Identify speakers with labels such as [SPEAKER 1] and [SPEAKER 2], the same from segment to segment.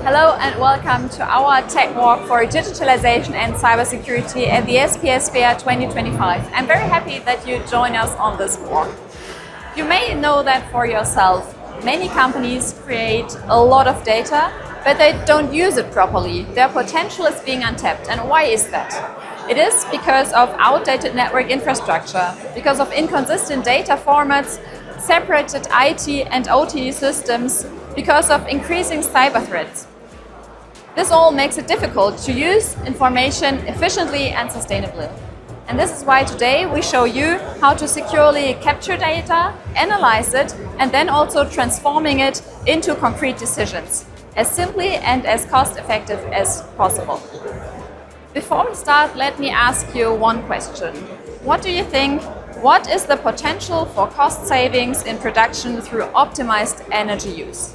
[SPEAKER 1] Hello and welcome to our tech walk for digitalization and cybersecurity at the SPS Fair 2025. I'm very happy that you join us on this walk. You may know that for yourself. Many companies create a lot of data, but they don't use it properly. Their potential is being untapped. And why is that? It is because of outdated network infrastructure, because of inconsistent data formats, separated IT and OT systems, because of increasing cyber threats. This all makes it difficult to use information efficiently and sustainably. And this is why today we show you how to securely capture data, analyze it, and then also transforming it into concrete decisions, as simply and as cost-effective as possible. Before we start, let me ask you one question. What do you think? What is the potential for cost savings in production through optimized energy use?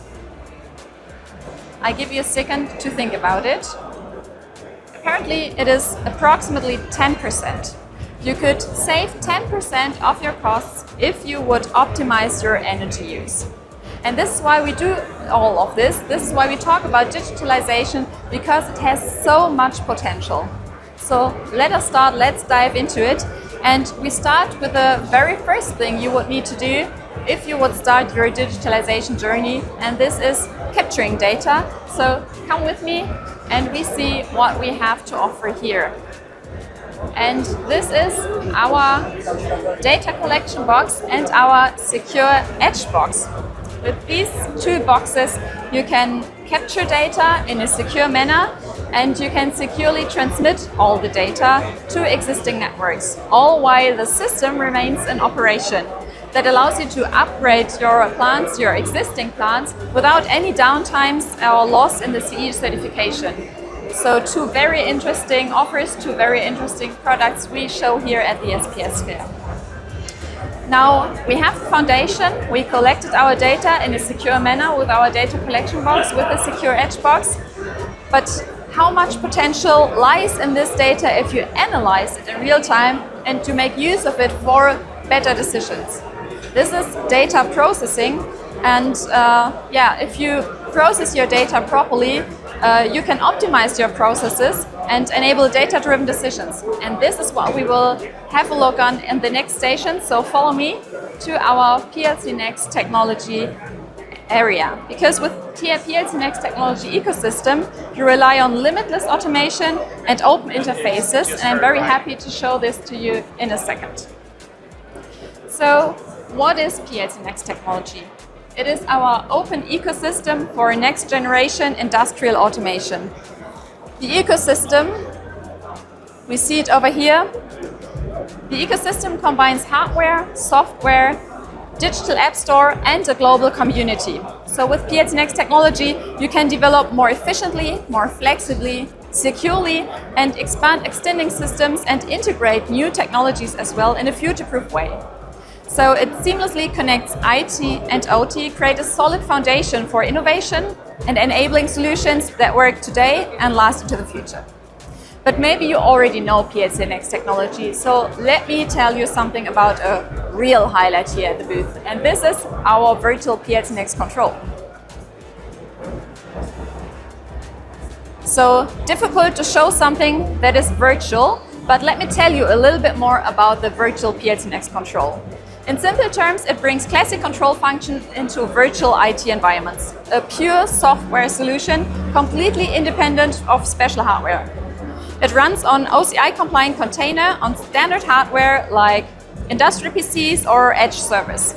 [SPEAKER 1] I give you a second to think about it. Apparently, it is approximately 10%. You could save 10% of your costs if you would optimize your energy use. And this is why we do all of this. This is why we talk about digitalization, because it has so much potential. So let's dive into it. And we start with the very first thing you would need to do if you would start your digitalization journey, and this is capturing data. So come with me and we see what we have to offer here. And this is our data collection box and our secure edge box. With these two boxes, you can capture data in a secure manner and you can securely transmit all the data to existing networks, all while the system remains in operation. That allows you to upgrade your plants, your existing plants, without any downtimes or loss in the CE certification. So two very interesting offers, two very interesting products we show here at the SPS Fair. Now we have the foundation. We collected our data in a secure manner with our data collection box, with a secure edge box. But how much potential lies in this data if you analyze it in real time and to make use of it for better decisions? This is data processing, and if you process your data properly, you can optimize your processes and enable data-driven decisions. And this is what we will have a look on in the next station. So follow me to our PLC Next technology area. Because with PLC Next technology ecosystem, you rely on limitless automation and open interfaces. And I'm very happy to show this to you in a second. So what is PLC Next technology? It is our open ecosystem for next generation industrial automation. The ecosystem, we see it over here. The ecosystem combines hardware, software, digital app store and a global community. So with PLC Next technology, you can develop more efficiently, more flexibly, securely, and expand extending systems and integrate new technologies as well in a future-proof way. So it seamlessly connects IT and OT, create a solid foundation for innovation and enabling solutions that work today and last into the future. But maybe you already know PLC Next technology, so let me tell you something about a real highlight here at the booth. And this is our virtual PLC Next control. So difficult to show something that is virtual, but let me tell you a little bit more about the virtual PLC Next control. In simple terms, it brings classic control functions into virtual IT environments. A pure software solution, completely independent of special hardware. It runs on OCI-compliant container on standard hardware like industrial PCs or edge servers.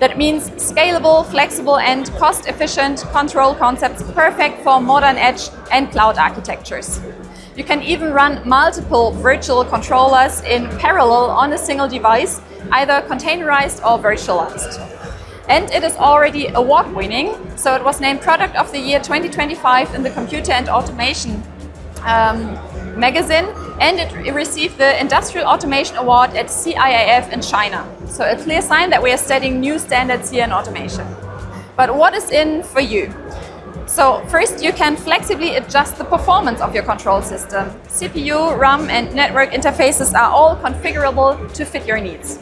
[SPEAKER 1] That means scalable, flexible and cost-efficient control concepts perfect for modern edge and cloud architectures. You can even run multiple virtual controllers in parallel on a single device, either containerized or virtualized. And it is already award-winning, so it was named Product of the Year 2025 in the Computer and Automation magazine, and it received the Industrial Automation Award at CIIF in China. So a clear sign that we are setting new standards here in automation. But what is in for you? So first, you can flexibly adjust the performance of your control system. CPU, RAM and network interfaces are all configurable to fit your needs.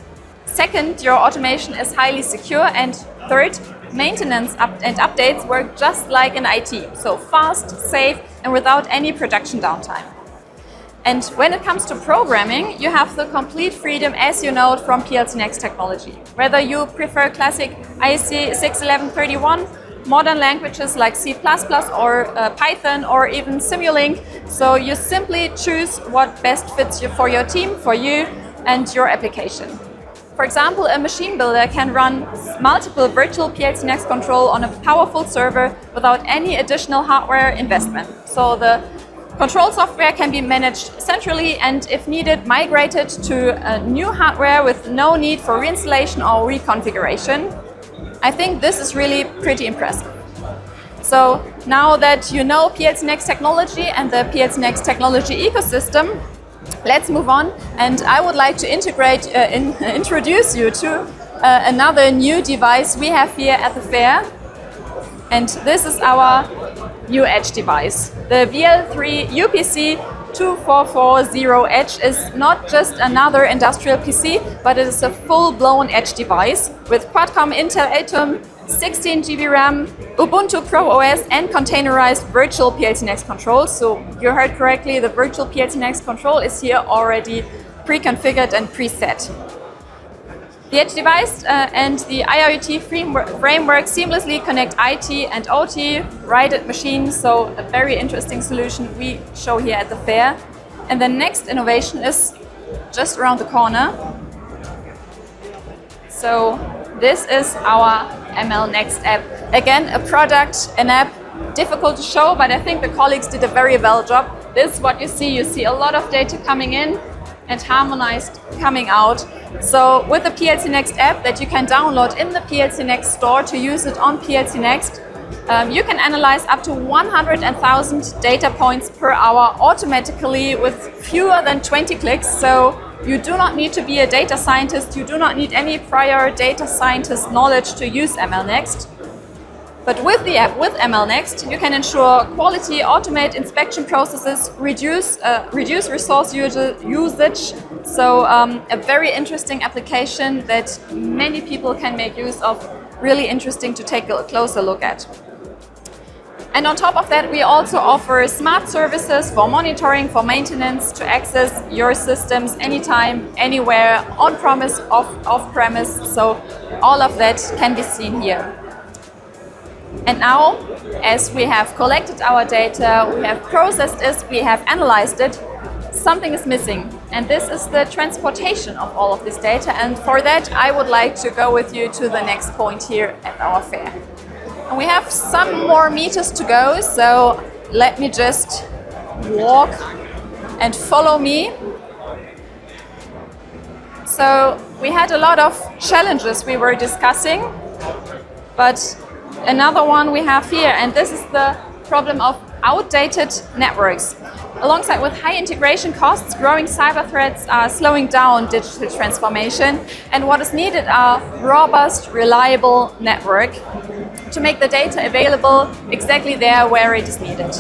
[SPEAKER 1] Second, your automation is highly secure, and third, maintenance and updates work just like in IT, so fast, safe, and without any production downtime. And when it comes to programming, you have the complete freedom, as you know, from PLC Next technology. Whether you prefer classic IEC 61131, modern languages like C++ or Python, or even Simulink, so you simply choose what best fits you for your team, for you, and your application. For example, a machine builder can run multiple virtual PLC Next control on a powerful server without any additional hardware investment. So the control software can be managed centrally and, if needed, migrated to a new hardware with no need for reinstallation or reconfiguration. I think this is really pretty impressive. So now that you know PLC Next technology and the PLC Next technology ecosystem, let's move on, and I would like to introduce you to another new device we have here at the fair. And this is our new Edge device. The VL3 UPC 2440 Edge is not just another industrial PC, but it is a full-blown Edge device with Qualcomm Intel Atom, 16 GB RAM, Ubuntu Pro OS, and containerized virtual PLC Next control. So you heard correctly, the virtual PLC Next control is here already pre-configured and preset. The Edge device and the IoT framework seamlessly connect IT and OT right at machines, so a very interesting solution we show here at the fair. And the next innovation is just around the corner. So this is our ML Next app. Again, a product, an app, difficult to show, but I think the colleagues did a very well job. This is what you see. You see a lot of data coming in and harmonized coming out. So with the PLC Next app that you can download in the PLC Next store to use it on PLC Next, you can analyze up to 100,000 data points per hour automatically with fewer than 20 clicks. So you do not need to be a data scientist, you do not need any prior data scientist knowledge to use ML Next. But with the app, with ML Next, you can ensure quality, automate inspection processes, reduce resource usage. So a very interesting application that many people can make use of, really interesting to take a closer look at. And on top of that, we also offer smart services for monitoring, for maintenance, to access your systems anytime, anywhere, on-premise, off-premise. So all of that can be seen here. And now, as we have collected our data, we have processed it, we have analyzed it, something is missing. And this is the transportation of all of this data. And for that, I would like to go with you to the next point here at our fair. And we have some more meters to go, so let me just walk and follow me. So we had a lot of challenges we were discussing, but another one we have here, and this is the problem of outdated networks. Alongside with high integration costs, growing cyber threats are slowing down digital transformation, and what is needed are robust, reliable network to make the data available exactly there where it is needed.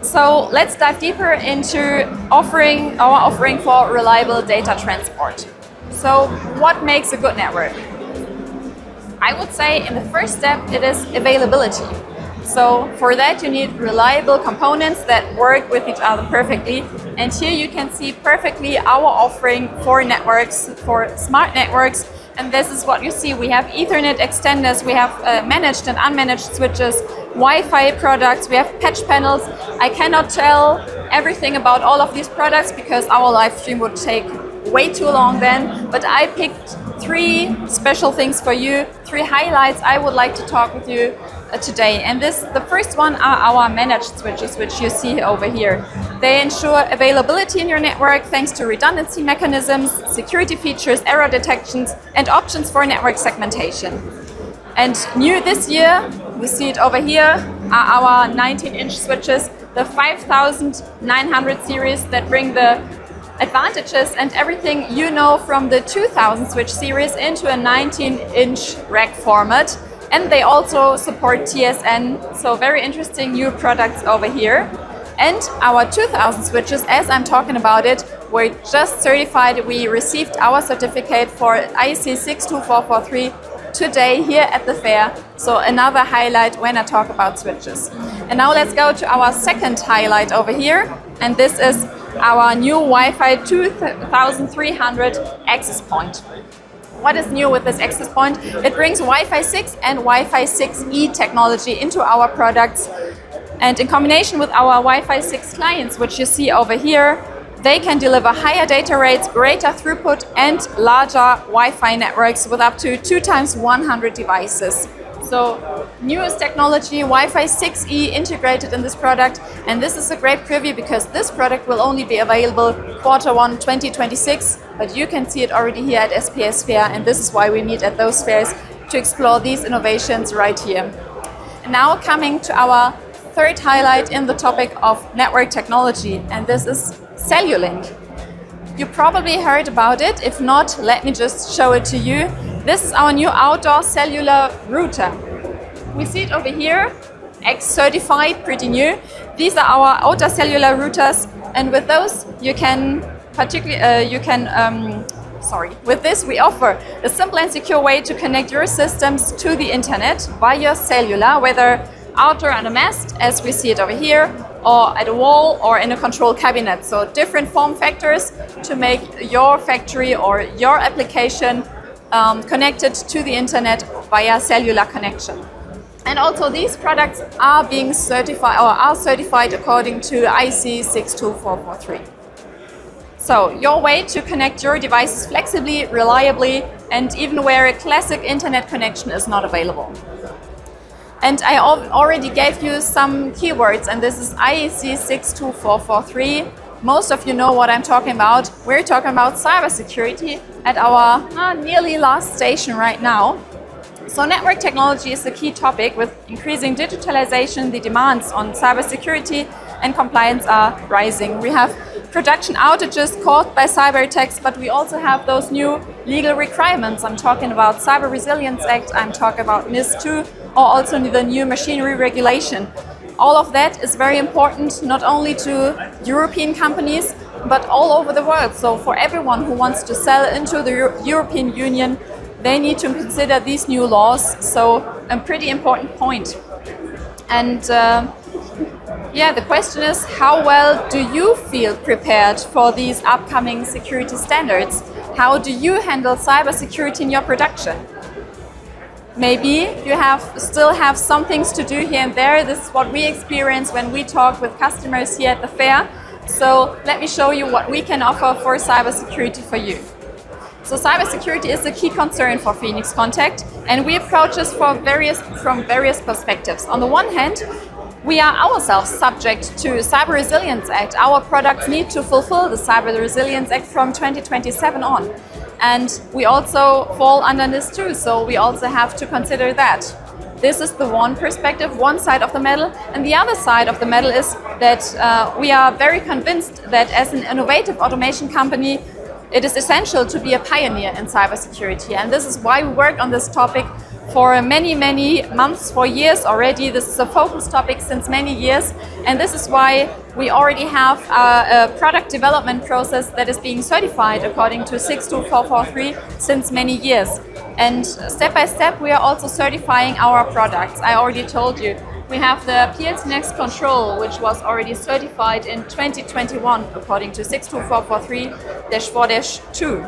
[SPEAKER 1] So let's dive deeper into our offering for reliable data transport. So what makes a good network? I would say in the first step it is availability. So for that you need reliable components that work with each other perfectly. And here you can see perfectly our offering for networks, for smart networks. And this is what you see. We have Ethernet extenders, we have managed and unmanaged switches, Wi-Fi products, we have patch panels. I cannot tell everything about all of these products because our live stream would take way too long then, but I picked 3 special things for you, 3 highlights I would like to talk with you today. And the first one are our managed switches, which you see over here. They ensure availability in your network thanks to redundancy mechanisms, security features, error detections, and options for network segmentation. And new this year, we see it over here, are our 19-inch switches, the 5900 series that bring the advantages and everything you know from the 2000 switch series into a 19-inch rack format. And they also support TSN, so very interesting new products over here. And our 2000 switches, as I'm talking about it, were just certified. We received our certificate for IEC 62443 today here at the fair. So another highlight when I talk about switches. And now let's go to our second highlight over here. And this is our new Wi-Fi 2300 access point. What is new with this access point? It brings Wi-Fi 6 and Wi-Fi 6E technology into our products. And in combination with our Wi-Fi 6 clients, which you see over here, they can deliver higher data rates, greater throughput, and larger Wi-Fi networks with up to 2 times 100 devices. So, newest technology, Wi-Fi 6E integrated in this product, and this is a great preview because this product will only be available Q1 2026, but you can see it already here at SPS Fair, and this is why we meet at those fairs to explore these innovations right here. And now coming to our third highlight in the topic of network technology, and this is Cellulink. You probably heard about it. If not, let me just show it to you. This is our new outdoor cellular router. We see it over here, X certified, pretty new. These are our outdoor cellular routers, and with those with this we offer a simple and secure way to connect your systems to the internet via cellular, whether outdoor on a mast, as we see it over here, or at a wall or in a control cabinet. So different form factors to make your factory or your application connected to the internet via cellular connection. And also these products are being certified or are certified according to IEC 62443. So your way to connect your devices flexibly, reliably, and even where a classic internet connection is not available. And I already gave you some keywords, and this is IEC 62443. Most of you know what I'm talking about. We're talking about cybersecurity at our nearly last station right now. So network technology is the key topic. With increasing digitalization, the demands on cybersecurity and compliance are rising. We have production outages caused by cyber attacks, but we also have those new legal requirements. I'm talking about Cyber Resilience Act, I'm talking about NIS2, or also the new machinery regulation. All of that is very important, not only to European companies, but all over the world. So for everyone who wants to sell into the European Union, they need to consider these new laws. So a pretty important point. And the question is, how well do you feel prepared for these upcoming security standards? How do you handle cybersecurity in your production? Maybe you still have some things to do here and there. This is what we experience when we talk with customers here at the fair. So let me show you what we can offer for cybersecurity for you. So cybersecurity is a key concern for Phoenix Contact, and we approach this from various perspectives. On the one hand, we are ourselves subject to Cyber Resilience Act. Our products need to fulfill the Cyber Resilience Act from 2027 on. And we also fall under this too, so we also have to consider that. This is the one perspective, one side of the medal, and the other side of the medal is that we are very convinced that as an innovative automation company, it is essential to be a pioneer in cybersecurity. And this is why we work on this topic for many months, for years already. This is a focus topic since many years, and this is why we already have a product development process that is being certified according to 62443 since many years. And step by step we are also certifying our products. I already told you, we have the PLC Next Control, which was already certified in 2021 according to 62443-4-2.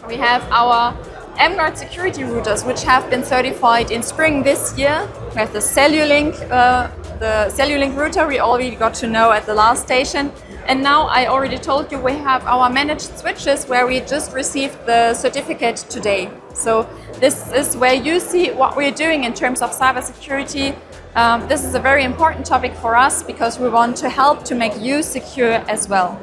[SPEAKER 1] We have our mGuard security routers, which have been certified in spring this year. We have the Cellulink router we already got to know at the last station. And now I already told you we have our managed switches where we just received the certificate today. So this is where you see what we're doing in terms of cybersecurity. This is a very important topic for us because we want to help to make you secure as well.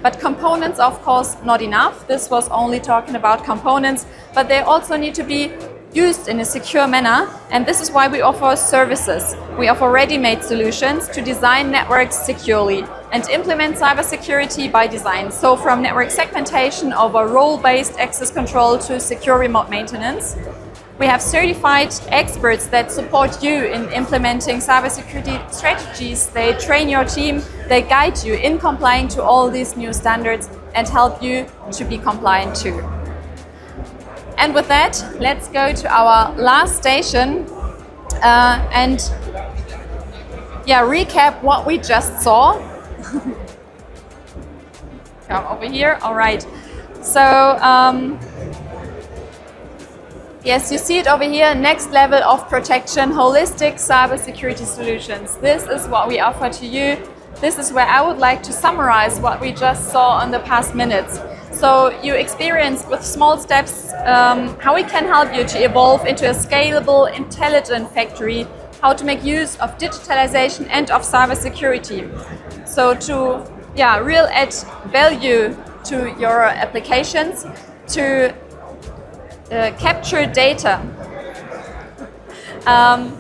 [SPEAKER 1] But components, of course, not enough. This was only talking about components, but they also need to be used in a secure manner. And this is why we offer services. We offer ready-made solutions to design networks securely and implement cybersecurity by design. So from network segmentation over role-based access control to secure remote maintenance. We have certified experts that support you in implementing cybersecurity strategies. They train your team, they guide you in complying to all these new standards and help you to be compliant too. And with that, let's go to our last station and recap what we just saw. Come over here. All right. So yes, you see it over here. Next level of protection, holistic cybersecurity solutions. This is what we offer to you. This is where I would like to summarize what we just saw in the past minutes. So you experienced with small steps how we can help you to evolve into a scalable, intelligent factory, how to make use of digitalization and of cybersecurity. So to real add value to your applications, to capture data.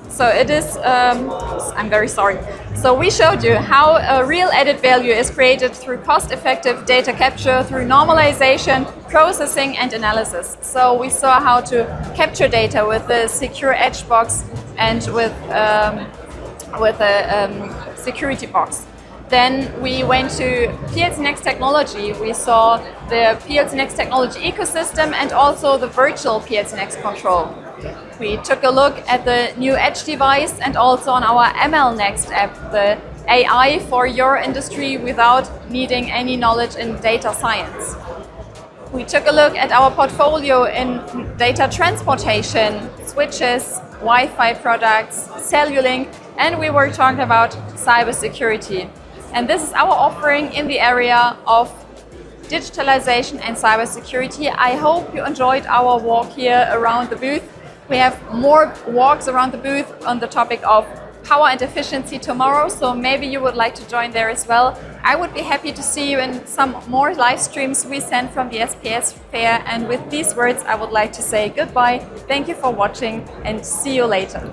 [SPEAKER 1] So it is, I'm very sorry. So we showed you how a real added value is created through cost-effective data capture, through normalization, processing and analysis. So we saw how to capture data with the secure edge box and with a security box. Then we went to PLC Next technology. We saw the PLC Next technology ecosystem and also the virtual PLC Next control. We took a look at the new Edge device and also on our ML Next app, the AI for your industry without needing any knowledge in data science. We took a look at our portfolio in data transportation, switches, Wi-Fi products, Cellulink, and we were talking about cybersecurity. And this is our offering in the area of digitalization and cybersecurity. I hope you enjoyed our walk here around the booth. We have more walks around the booth on the topic of power and efficiency tomorrow, so maybe you would like to join there as well. I would be happy to see you in some more live streams we send from the SPS Fair. And with these words, I would like to say goodbye. Thank you for watching and see you later.